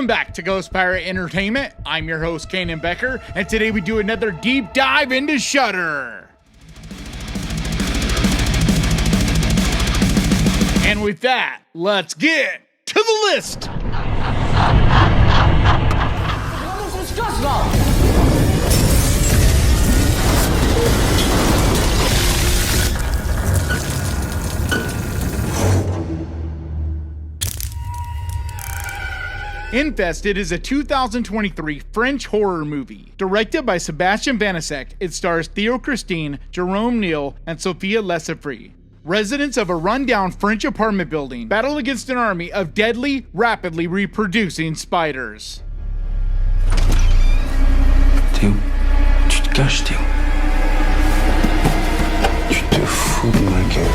Welcome back to Ghost Pirate Entertainment. I'm your host, Kanan Becker, and today we do another deep dive into Shudder. And with that, let's get to the list. Infested is a 2023 French horror movie. Directed by Sébastien Vanasek, it stars Theo Christine, Jerome Neal, and Sophia Lessefree. Residents of a rundown French apartment building battle against an army of deadly, rapidly reproducing spiders. Théo, tu te caches, Théo. Tu te fous de ma gueule.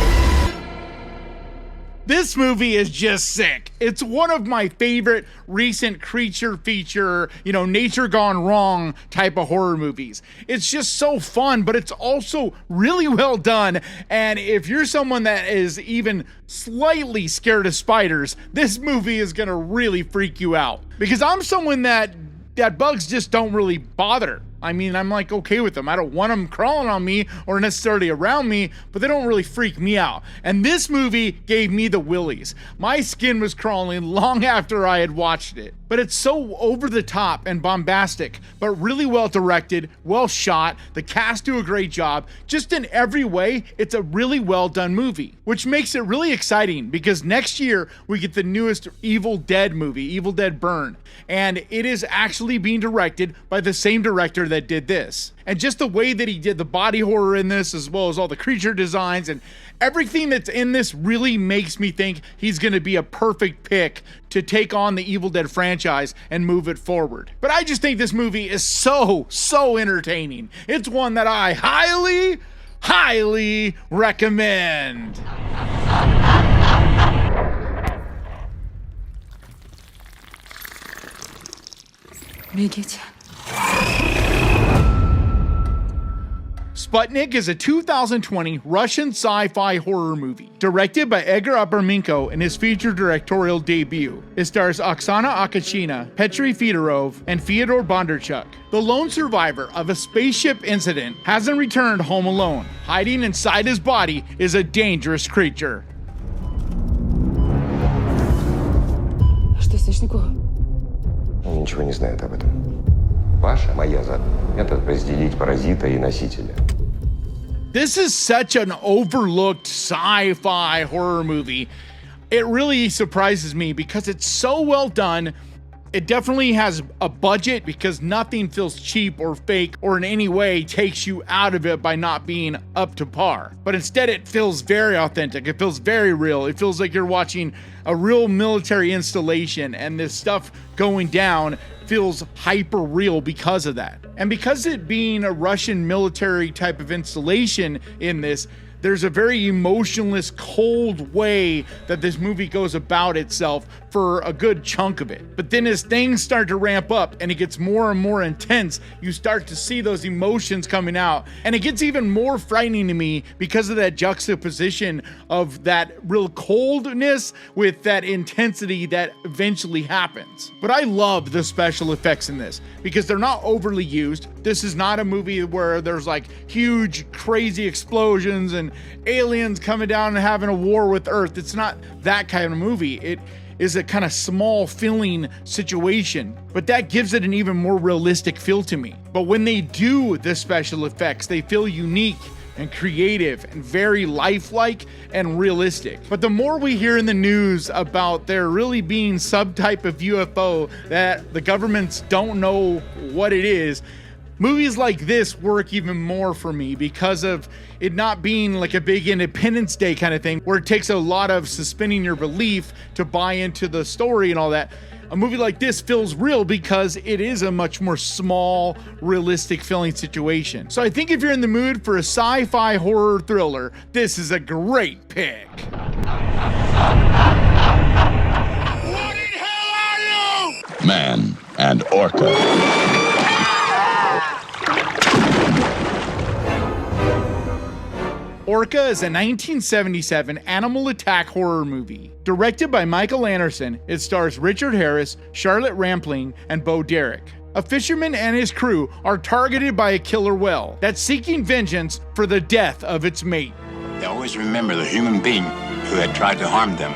This movie is just sick. It's one of my favorite recent creature feature, nature gone wrong type of horror movies. It's just so fun, but it's also really well done. And if you're someone that is even slightly scared of spiders, this movie is gonna really freak you out. Because I'm someone that bugs just don't really bother. I mean, I'm like okay with them. I don't want them crawling on me or necessarily around me, but they don't really freak me out. And this movie gave me the willies. My skin was crawling long after I had watched it. But it's so over the top and bombastic, but really well directed, well shot. The cast do a great job. Just in every way, it's a really well done movie, which makes it really exciting because next year we get the newest Evil Dead movie, Evil Dead Burn. And it is actually being directed by the same director that did this. And just the way that he did the body horror in this, as well as all the creature designs and everything that's in this, really makes me think he's going to be a perfect pick to take on the Evil Dead franchise and move it forward. But I just think this movie is so entertaining. It's one that I highly recommend. Бегите. Sputnik is a 2020 Russian sci-fi horror movie, directed by Edgar Abraminko in his feature directorial debut. It stars Oksana Akashina, Petri Fedorov, and Fyodor Bondarchuk. The lone survivor of a spaceship incident hasn't returned home alone. Hiding inside his body is a dangerous creature. Что с Сашником? Он ничего не знает об этом. Моя задача – это разделить паразита и носителя. This is such an overlooked sci-fi horror movie. It really surprises me because it's so well done. It definitely has a budget because nothing feels cheap or fake or in any way takes you out of it by not being up to par. But instead it feels very authentic. It feels very real. It feels like you're watching a real military installation, and this stuff going down feels hyper real because of that. And because it being a Russian military type of installation in this, there's a very emotionless, cold way that this movie goes about itself for a good chunk of it. But then as things start to ramp up and it gets more and more intense, you start to see those emotions coming out. And it gets even more frightening to me because of that juxtaposition of that real coldness with that intensity that eventually happens. But I love the special effects in this because they're not overly used. This is not a movie where there's like huge, crazy explosions and aliens coming down and having a war with Earth. It's not that kind of movie. It is a kind of small feeling situation, but that gives it an even more realistic feel to me. But when they do the special effects, they feel unique and creative and very lifelike and realistic. But the more we hear in the news about there really being some type of UFO that the governments don't know what it is, movies like this work even more for me because of it not being like a big Independence Day kind of thing where it takes a lot of suspending your belief to buy into the story and all that. A movie like this feels real because it is a much more small, realistic feeling situation. So I think if you're in the mood for a sci-fi horror thriller, this is a great pick. What in hell are you? Man and Orca. Orca is a 1977 animal attack horror movie. Directed by Michael Anderson, it stars Richard Harris, Charlotte Rampling, and Bo Derek. A fisherman and his crew are targeted by a killer whale that's seeking vengeance for the death of its mate. They always remember the human being who had tried to harm them.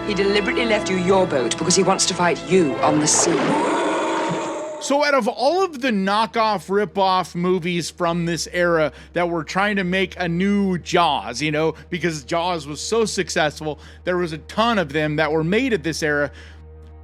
He deliberately left you your boat because he wants to fight you on the sea. So out of all of the knockoff, rip-off movies from this era that were trying to make a new Jaws, you know, because Jaws was so successful, there was a ton of them that were made at this era.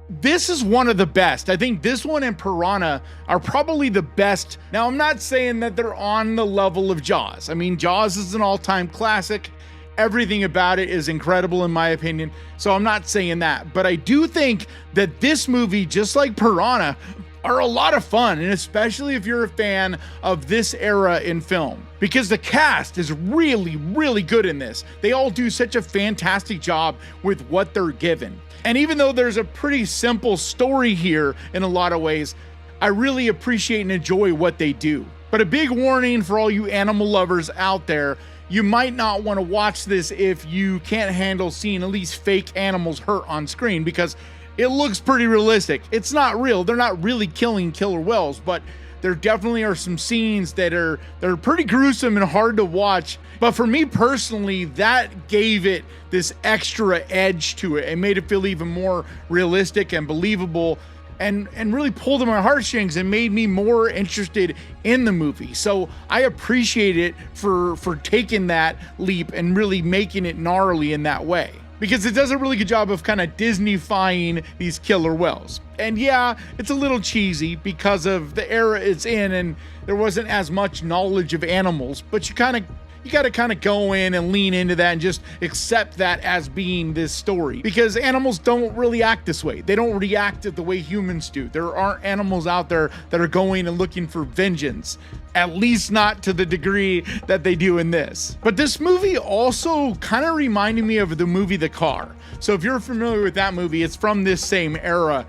This is one of the best. I think this one and Piranha are probably the best. Now, I'm not saying that they're on the level of Jaws. I mean, Jaws is an all-time classic. Everything about it is incredible in my opinion. So I'm not saying that. But I do think that this movie, just like Piranha, are a lot of fun, and especially if you're a fan of this era in film, because the cast is really, really good in this. They all do such a fantastic job with what they're given. And even though there's a pretty simple story here in a lot of ways, I really appreciate and enjoy what they do. But a big warning for all you animal lovers out there, you might not want to watch this if you can't handle seeing at least fake animals hurt on screen, because it looks pretty realistic. It's not real. They're not really killing killer whales, but there definitely are some scenes that are pretty gruesome and hard to watch. But for me personally, that gave it this extra edge to it. It made it feel even more realistic and believable, and really pulled at my heartstrings and made me more interested in the movie. So I appreciate it for taking that leap and really making it gnarly in that way, because it does a really good job of kind of Disney-fying these killer whales. And yeah, it's a little cheesy because of the era it's in, and there wasn't as much knowledge of animals, but you got to kind of go in and lean into that and just accept that as being this story, because animals don't really act this way. They don't react the way humans do. There aren't animals out there that are going and looking for vengeance, at least not to the degree that they do in this. But this movie also kind of reminded me of the movie The Car. So if you're familiar with that movie, it's from this same era.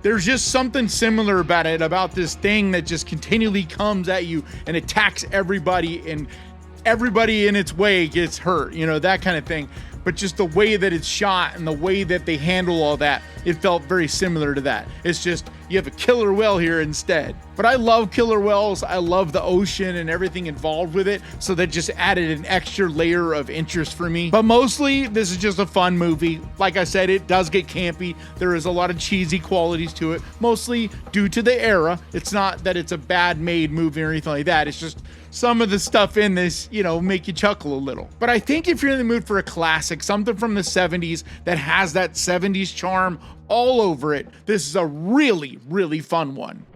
There's just something similar about it, about this thing that just continually comes at you and attacks everybody, and everybody in its way gets hurt, you know, that kind of thing. But just the way that it's shot and the way that they handle all that, it felt very similar to that. It's just, you have a killer whale here instead. But I love killer whales. I love the ocean and everything involved with it. So that just added an extra layer of interest for me. But mostly, this is just a fun movie. Like I said, it does get campy. There is a lot of cheesy qualities to it, mostly due to the era. It's not that it's a bad made movie or anything like that. It's just some of the stuff in this, you know, make you chuckle a little. But I think if you're in the mood for a classic, something from the 70s that has that 70s charm all over it, this is a really, really fun one.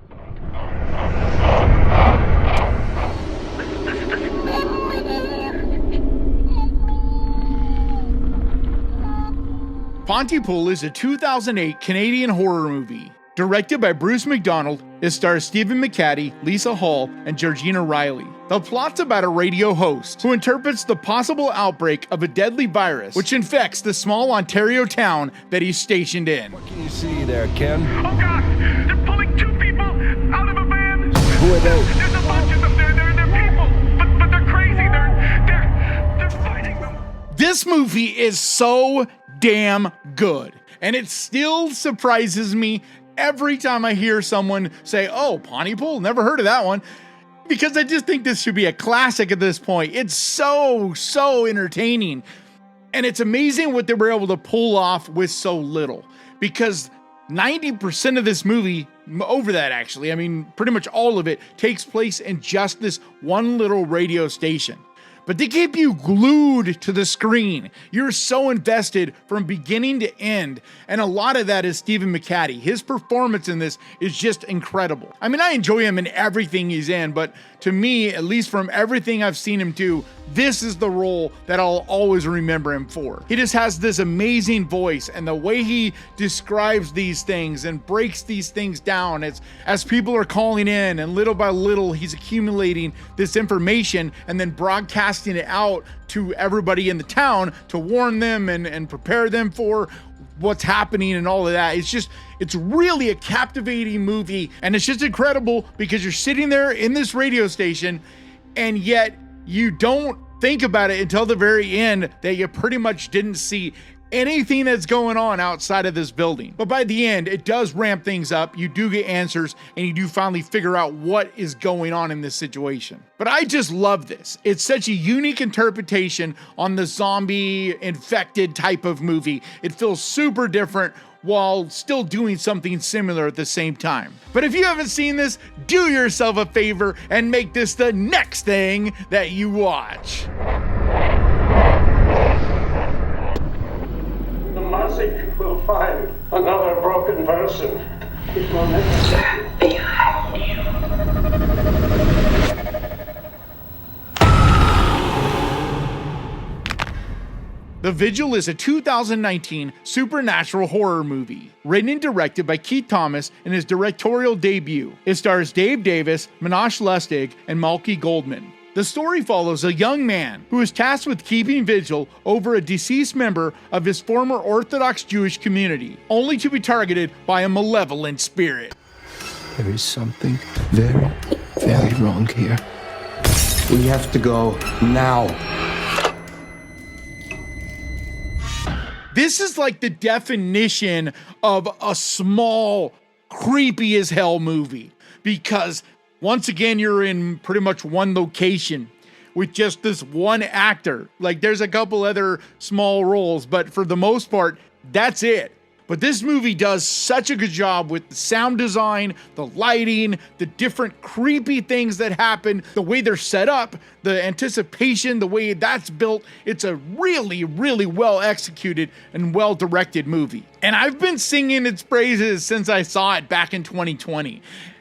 Pontypool is a 2008 Canadian horror movie. Directed by Bruce McDonald, it stars Stephen McCaddy, Lisa Hall, and Georgina Riley. The plot's about a radio host who interprets the possible outbreak of a deadly virus which infects the small Ontario town that he's stationed in. What can you see there, Ken? Oh God! They're pulling two people out of a van! Who are they? There's a bunch of them. They're people, but they're crazy. They're fighting them. This movie is so damn good, and it still surprises me every time I hear someone say, oh, Pontypool, never heard of that one, because I just think this should be a classic at this point. It's so entertaining, and it's amazing what they were able to pull off with so little, because 90% of this movie, over that actually, I mean, pretty much all of it takes place in just this one little radio station. But they keep you glued to the screen. You're so invested from beginning to end. And a lot of that is Stephen McCaddy. His performance in this is just incredible. I mean, I enjoy him in everything he's in, but to me, at least from everything I've seen him do, this is the role that I'll always remember him for. He just has this amazing voice, and the way he describes these things and breaks these things down as people are calling in, and little by little, he's accumulating this information and then broadcasting it out to everybody in the town to warn them and prepare them for what's happening and all of that. It's really a captivating movie, and it's just incredible because you're sitting there in this radio station, and yet you don't think about it until the very end that you pretty much didn't see anything that's going on outside of this building. But by the end, it does ramp things up. You do get answers and you do finally figure out what is going on in this situation. But I just love this. It's such a unique interpretation on the zombie infected type of movie. It feels super different while still doing something similar at the same time. But if you haven't seen this, do yourself a favor and make this the next thing that you watch. The magic will find another broken person. It will never behind you. The Vigil is a 2019 supernatural horror movie, written and directed by Keith Thomas in his directorial debut. It stars Dave Davis, Manash Lustig, and Malky Goldman. The story follows a young man who is tasked with keeping vigil over a deceased member of his former Orthodox Jewish community, only to be targeted by a malevolent spirit. There is something very, very wrong here. We have to go now. This is like the definition of a small, creepy as hell movie, because once again, you're in pretty much one location with just this one actor. Like, there's a couple other small roles, but for the most part, that's it. But this movie does such a good job with the sound design, the lighting, the different creepy things that happen, the way they're set up, the anticipation, the way that's built. It's a really, really well executed and well directed movie. And I've been singing its praises since I saw it back in 2020.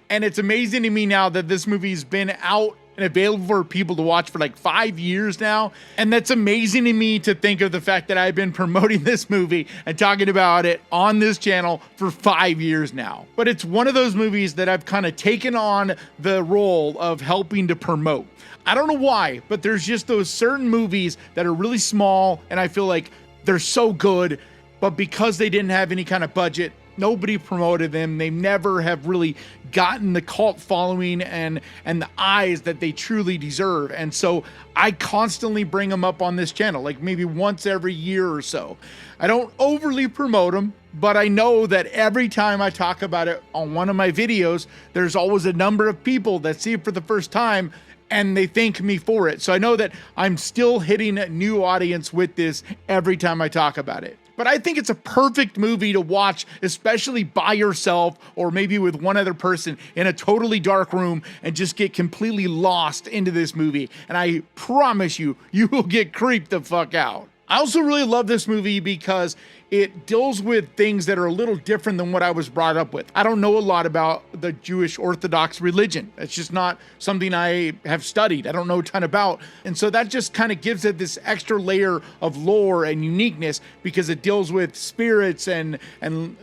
And it's amazing to me now that this movie's been out and available for people to watch for like 5 years now. And that's amazing to me to think of the fact that I've been promoting this movie and talking about it on this channel for 5 years now. But it's one of those movies that I've kind of taken on the role of helping to promote. I don't know why, but there's just those certain movies that are really small and I feel like they're so good, but because they didn't have any kind of budget, nobody promoted them. They never have really gotten the cult following and the eyes that they truly deserve. And so I constantly bring them up on this channel, like maybe once every year or so. I don't overly promote them, but I know that every time I talk about it on one of my videos, there's always a number of people that see it for the first time and they thank me for it. So I know that I'm still hitting a new audience with this every time I talk about it. But I think it's a perfect movie to watch, especially by yourself or maybe with one other person in a totally dark room and just get completely lost into this movie. And I promise you, you will get creeped the fuck out. I also really love this movie because it deals with things that are a little different than what I was brought up with. I don't know a lot about the Jewish Orthodox religion. It's just not something I have studied. I don't know a ton about. And so that just kind of gives it this extra layer of lore and uniqueness because it deals with spirits and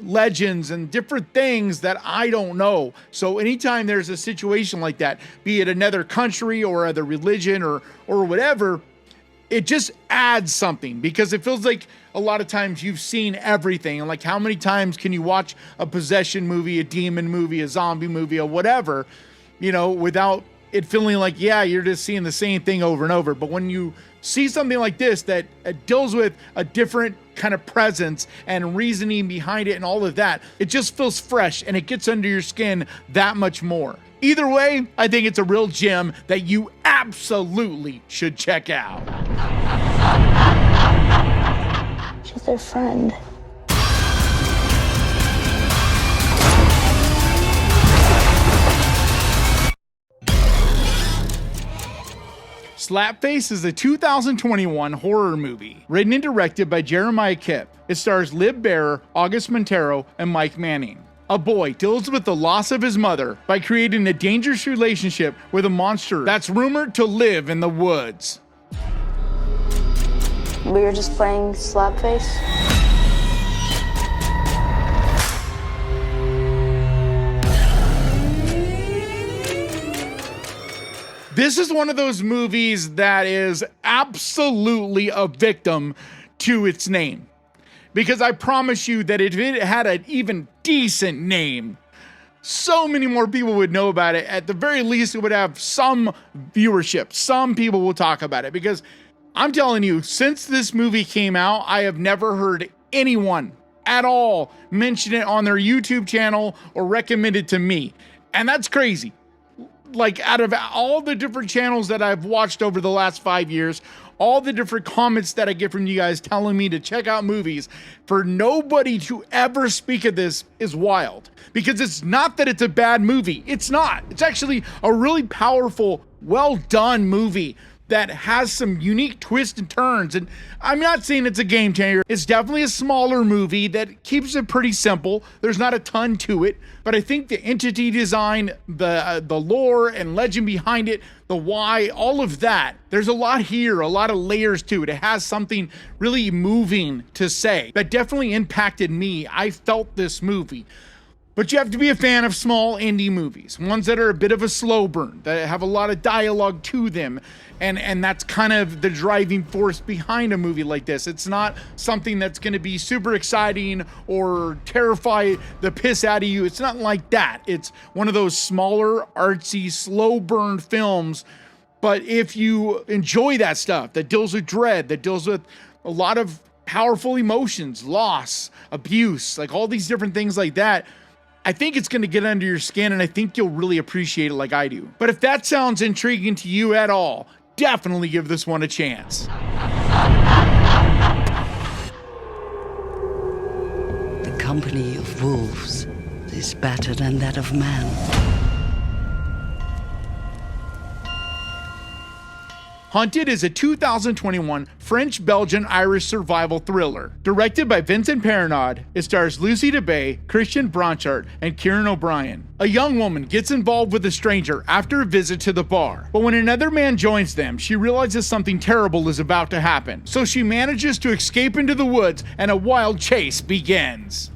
legends and different things that I don't know. So anytime there's a situation like that, be it another country or other religion or whatever, it just adds something because it feels like a lot of times you've seen everything. And like, how many times can you watch a possession movie, a demon movie, a zombie movie, or whatever, you know, without it feeling like, yeah, you're just seeing the same thing over and over. But when you see something like this that deals with a different kind of presence and reasoning behind it and all of that, it just feels fresh and it gets under your skin that much more. Either way, I think it's a real gem that you absolutely should check out. She's their friend. Slapface is a 2021 horror movie, written and directed by Jeremiah Kipp. It stars Liv Bearer, August Montero, and Mike Manning. A boy deals with the loss of his mother by creating a dangerous relationship with a monster that's rumored to live in the woods. We were just playing Slapface. This is one of those movies that is absolutely a victim to its name. Because I promise you that if it had an even decent name, so many more people would know about it. At the very least, it would have some viewership. Some people will talk about it because I'm telling you, since this movie came out, I have never heard anyone at all mention it on their YouTube channel or recommend it to me. And that's crazy. Like, out of all the different channels that I've watched over the last 5 years, all the different comments that I get from you guys telling me to check out movies, for nobody to ever speak of this is wild. Because it's not that it's a bad movie. It's not. It's actually a really powerful, well done movie that has some unique twists and turns. And I'm not saying it's a game changer. It's definitely a smaller movie that keeps it pretty simple. There's not a ton to it, but I think the entity design, the lore and legend behind it, the why, all of that, there's a lot here, a lot of layers to it. It has something really moving to say that definitely impacted me. I felt this movie. But you have to be a fan of small indie movies, ones that are a bit of a slow burn, that have a lot of dialogue to them. And that's kind of the driving force behind a movie like this. It's not something that's going to be super exciting or terrify the piss out of you. It's not like that. It's one of those smaller, artsy, slow burn films. But if you enjoy that stuff, that deals with dread, that deals with a lot of powerful emotions, loss, abuse, like all these different things like that, I think it's going to get under your skin, and I think you'll really appreciate it like I do. But if that sounds intriguing to you at all, definitely give this one a chance. The company of wolves is better than that of man. Hunted is a 2021 French-Belgian-Irish survival thriller. Directed by Vincent Perrinaud, it stars Lucy DeBay, Christian Blanchard, and Kieran O'Brien. A young woman gets involved with a stranger after a visit to the bar. But when another man joins them, she realizes something terrible is about to happen. So she manages to escape into the woods, and a wild chase begins.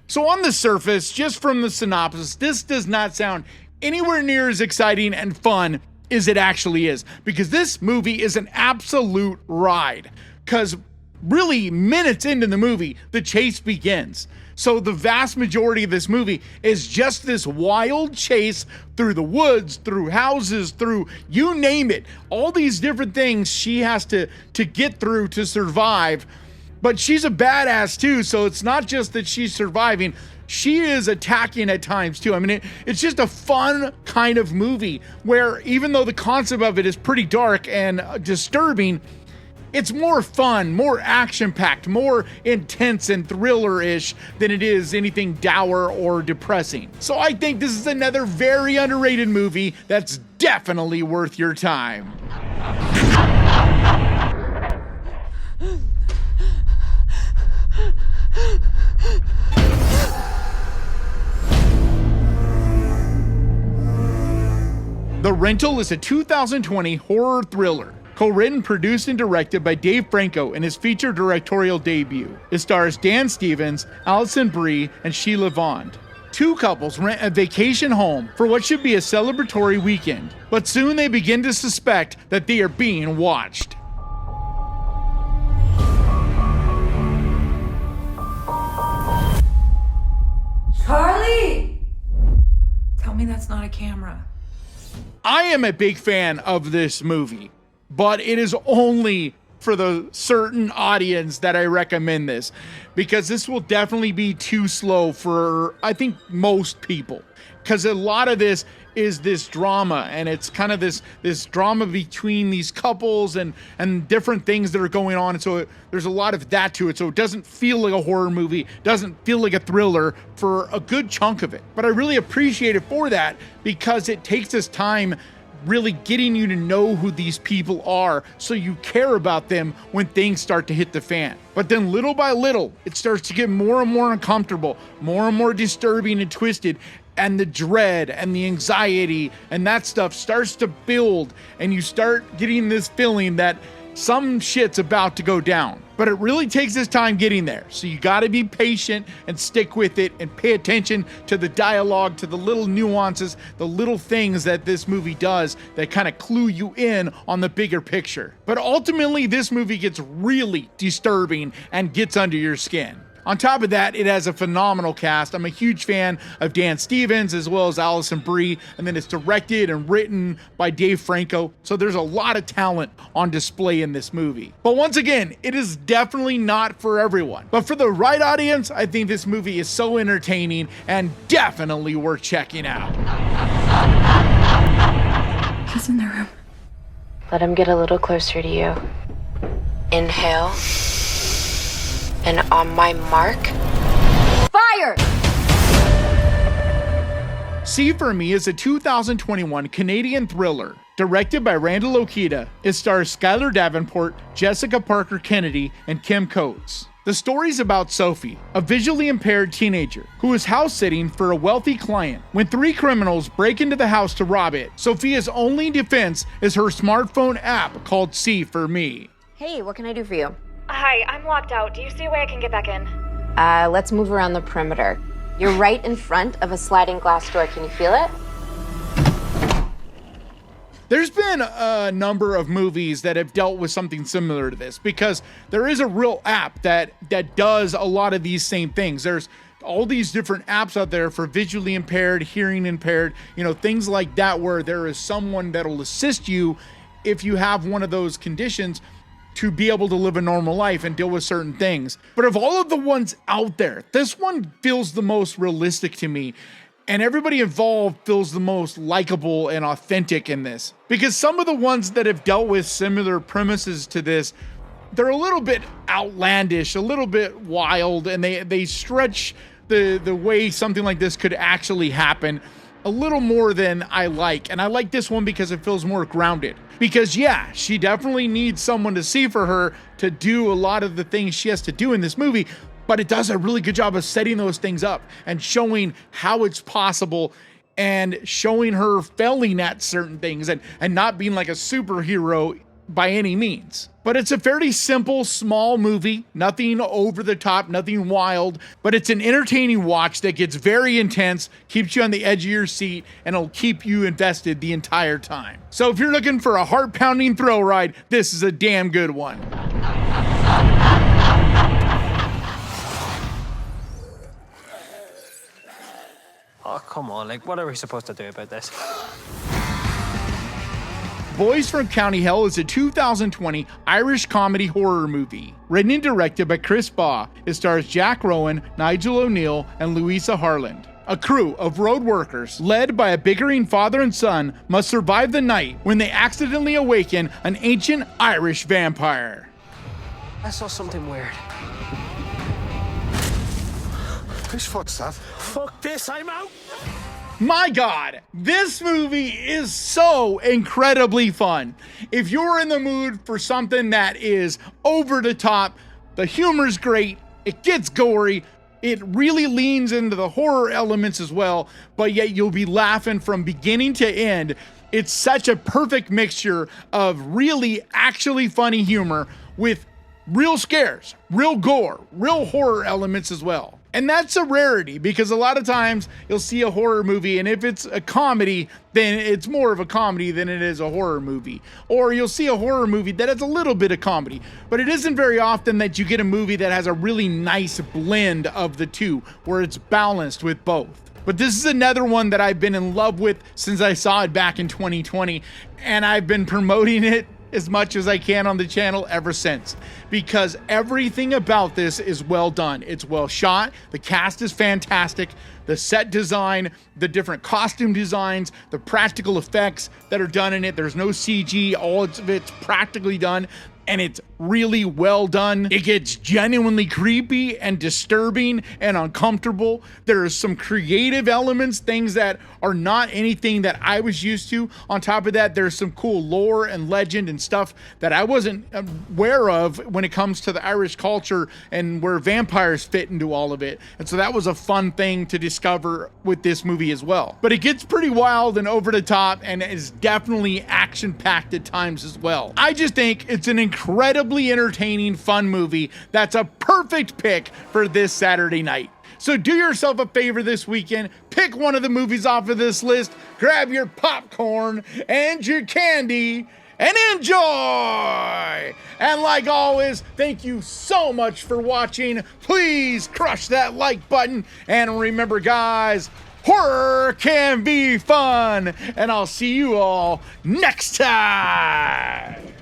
So on the surface, just from the synopsis, this does not sound anywhere near as exciting and fun as it actually is, because this movie is an absolute ride. Because really, minutes into the movie, the chase begins. So the vast majority of this movie is just this wild chase through the woods, through houses, through you name it. All these different things she has to get through to survive. But she's a badass too, so it's not just that she's surviving, she is attacking at times too. I mean, it's just a fun kind of movie where even though the concept of it is pretty dark and disturbing, it's more fun, more action-packed, more intense and thriller-ish than it is anything dour or depressing. So I think this is another very underrated movie that's definitely worth your time. The Rental is a 2020 horror thriller, co-written, produced, and directed by Dave Franco in his feature directorial debut. It stars Dan Stevens, Alison Brie, and Sheila Vaughn. Two couples rent a vacation home for what should be a celebratory weekend, but soon they begin to suspect that they are being watched. Charlie! Tell me that's not a camera. I am a big fan of this movie, but it is only for the certain audience that I recommend this, because this will definitely be too slow for, I think, most people. Because a lot of this is this drama, and it's kind of this drama between these couples and different things that are going on. And so there's a lot of that to it. So it doesn't feel like a horror movie, doesn't feel like a thriller for a good chunk of it. But I really appreciate it for that, because it takes this time really getting you to know who these people are, so you care about them when things start to hit the fan. But then little by little, it starts to get more and more uncomfortable, more and more disturbing and twisted, and the dread and the anxiety and that stuff starts to build, and you start getting this feeling that some shit's about to go down. But it really takes its time getting there. So you gotta be patient and stick with it and pay attention to the dialogue, to the little nuances, the little things that this movie does that kind of clue you in on the bigger picture. But ultimately, this movie gets really disturbing and gets under your skin. On top of that, it has a phenomenal cast. I'm a huge fan of Dan Stevens as well as Alison Brie, and then it's directed and written by Dave Franco, so there's a lot of talent on display in this movie. But once again, it is definitely not for everyone. But for the right audience, I think this movie is so entertaining and definitely worth checking out. He's in the room. Let him get a little closer to you. Inhale. And on my mark, fire! See For Me is a 2021 Canadian thriller directed by Randall Okita. It stars Skylar Davenport, Jessica Parker Kennedy, and Kim Coates. The story's about Sophie, a visually impaired teenager who is house sitting for a wealthy client. When 3 criminals break into the house to rob it, Sophia's only defense is her smartphone app called See For Me. Hey, what can I do for you? Hi, I'm locked out. Do you see a way I can get back in? Let's move around the perimeter. You're right in front of a sliding glass door. Can you feel it? There's been a number of movies that have dealt with something similar to this because there is a real app that does a lot of these same things. There's all these different apps out there for visually impaired, hearing impaired, things like that, where there is someone that'll assist you if you have one of those conditions to be able to live a normal life and deal with certain things. But of all of the ones out there, this one feels the most realistic to me. And everybody involved feels the most likable and authentic in this. Because some of the ones that have dealt with similar premises to this, they're a little bit outlandish, a little bit wild, and they stretch the way something like this could actually happen a little more than I like. And I like this one because it feels more grounded. Because yeah, she definitely needs someone to see for her to do a lot of the things she has to do in this movie, but it does a really good job of setting those things up and showing how it's possible and showing her failing at certain things and not being like a superhero by any means. But it's a fairly simple, small movie, nothing over the top, nothing wild, but it's an entertaining watch that gets very intense, keeps you on the edge of your seat, and it'll keep you invested the entire time. So if you're looking for a heart-pounding thrill ride, this is a damn good one. Oh, come on, what are we supposed to do about this? Boys from County Hell is a 2020 Irish comedy horror movie. Written and directed by Chris Baugh, it stars Jack Rowan, Nigel O'Neill, and Louisa Harland. A crew of road workers, led by a bickering father and son, must survive the night when they accidentally awaken an ancient Irish vampire. I saw something weird. Whose foot's that? Fuck this, I'm out! My God, this movie is so incredibly fun. If you're in the mood for something that is over the top, the humor's great, it gets gory, it really leans into the horror elements as well, but yet you'll be laughing from beginning to end. It's such a perfect mixture of really actually funny humor with real scares, real gore, real horror elements as well. And that's a rarity because a lot of times you'll see a horror movie and if it's a comedy, then it's more of a comedy than it is a horror movie. Or you'll see a horror movie that has a little bit of comedy, but it isn't very often that you get a movie that has a really nice blend of the two where it's balanced with both. But this is another one that I've been in love with since I saw it back in 2020, and I've been promoting it as much as I can on the channel ever since, because everything about this is well done. It's well shot, the cast is fantastic, the set design, the different costume designs, the practical effects that are done in it. There's no CG, all of it's practically done, and it's really well done. It gets genuinely creepy and disturbing and uncomfortable. There are some creative elements, things that are not anything that I was used to. On top of that, there's some cool lore and legend and stuff that I wasn't aware of when it comes to the Irish culture and where vampires fit into all of it. And so that was a fun thing to discover with this movie as well. But it gets pretty wild and over the top and is definitely action-packed at times as well. I just think it's an incredibly entertaining, fun movie that's a perfect pick for this Saturday night. So do yourself a favor this weekend, pick one of the movies off of this list, grab your popcorn and your candy, and enjoy! And like always, thank you so much for watching. Please crush that like button. And remember, guys, horror can be fun. And I'll see you all next time.